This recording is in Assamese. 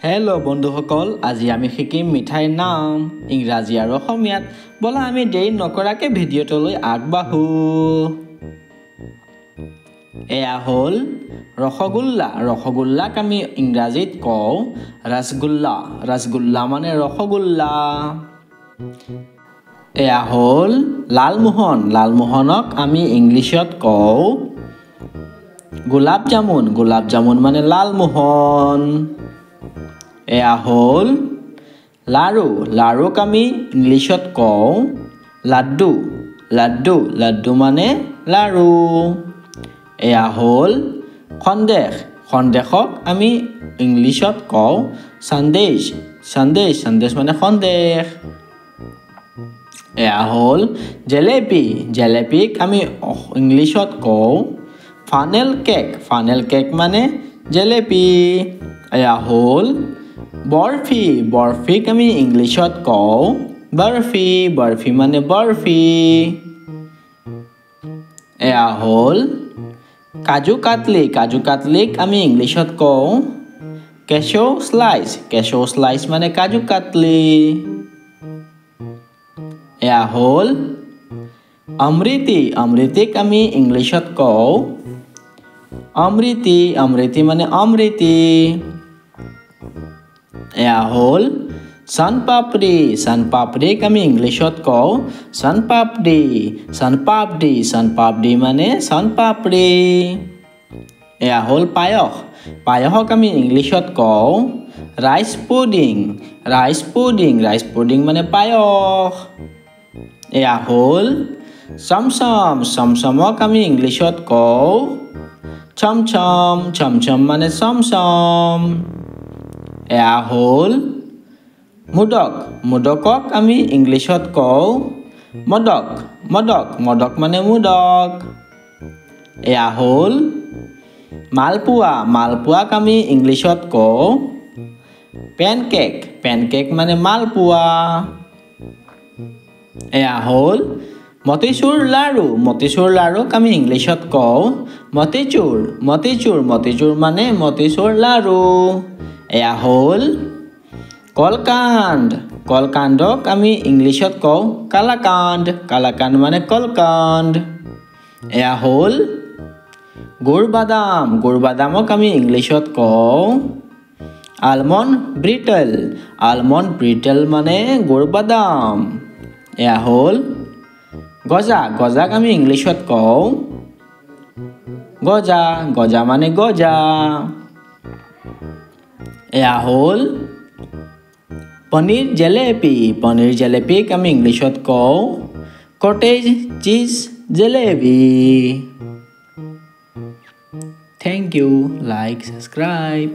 হেল্ল' বন্ধুসকল, আজি আমি শিকিম মিঠাইৰ নাম ইংৰাজী আৰু অসমীয়াত। বলা আমি দেৰি নকৰাকৈ ভিডিঅ'টোলৈ আগবাঢ়ো। এয়া হ'ল ৰসগোল্লা। ৰসগোল্লাক আমি ইংৰাজীত কওঁ ৰসগোল্লা। ৰসগোল্লা মানে ৰসগোল্লা। এয়া হ'ল লালমোহন। লালমোহনক আমি ইংলিছত কওঁ গোলাপ জামুন। গোলাপ জামুন মানে লালমোহন। এয়া হ'ল লাড়ু। লাড়ুক আমি ইংলিছত কওঁ লাড্ডু। লাড্ডু। লাড্ডু মানে লাড়ু। এয়া হ'ল সন্দেশ। সন্দেশক আমি ইংলিছত কওঁ সন্দেশ। সন্দেশ। সন্দেশ মানে সন্দেশ। এয়া হ'ল জেলেপি। জেলেপিক আমি ইংলিছত কওঁ ফানেল কেক। ফানেল কেক মানে জেলেপি। এয়া হ'ল বৰফি। বৰফিক আমি ইংলিছত কওঁ বৰফি। বৰফি মানে বৰফি। এয়া হ'ল কাজু কাটলি। কাজু কাটলিক আমি ইংলিছত কওঁ কেশউ স্লাইচ। কেশউ স্লাইচ মানে কাজু কাটলি। এয়া হ'ল অমৃতি। অমৃতিক আমি ইংলিছত কওঁ অমৃতি। অমৃতি মানে অমৃতি। এয়া হ'ল চানপাপড়ি। চানপাপড়িক আমি ইংলিছত কওঁ চানপাপড়ি। চানপাপড়ি। চানপাপড়ি মানে চানপাপড়ি। এয়া হ'ল পায়স। পায়সক আমি ইংলিছত কওঁ rice pudding. Rice pudding. Rice pudding মানে পায়স। এয়া হ'ল চমচম। চমচমক আমি ইংলিছত কওঁ চমচম। চমচম মানে চমচম। এয়া হ'ল মোদক। মোদকক আমি ইংলিছত কওঁ মদক। মদক। মদক মানে মোদক। এয়া হ'ল মালপোৱা। মালপোৱাক আমি ইংলিছত কওঁ পেনকেক। পেনকেক মানে মালপোৱা। এয়া হ'ল মতিচুৰ লাড়ু। মতিচুৰ লাড়ুক আমি ইংলিছত কওঁ মতিচুৰ। মতিচুৰ। মতিচুৰ মানে মতিচুৰ লাড়ু। এয়া হ'ল কলকাণ্ড। কলকাণ্ডক আমি ইংলিছত কওঁ কালাকাণ্ড। কালাকাণ্ড মানে কলকাণ্ড। এয়া হ'ল গুড় বাদাম। গুড় বাদামক আমি ইংলিছত কওঁ আলমণ্ড ব্ৰিটেল। আলমণ্ড ব্ৰিটেল মানে গুড় বাদাম। এয়া হ'ল গজা। গজাক আমি ইংলিছত কওঁ গজা। গজা মানে গজা। এয়া হ'ল পনীৰ জেলেপি। পনীৰ জেলেপিক আমি ইংলিছত কওঁ cottage cheese jalebi. Thank you. Like, subscribe.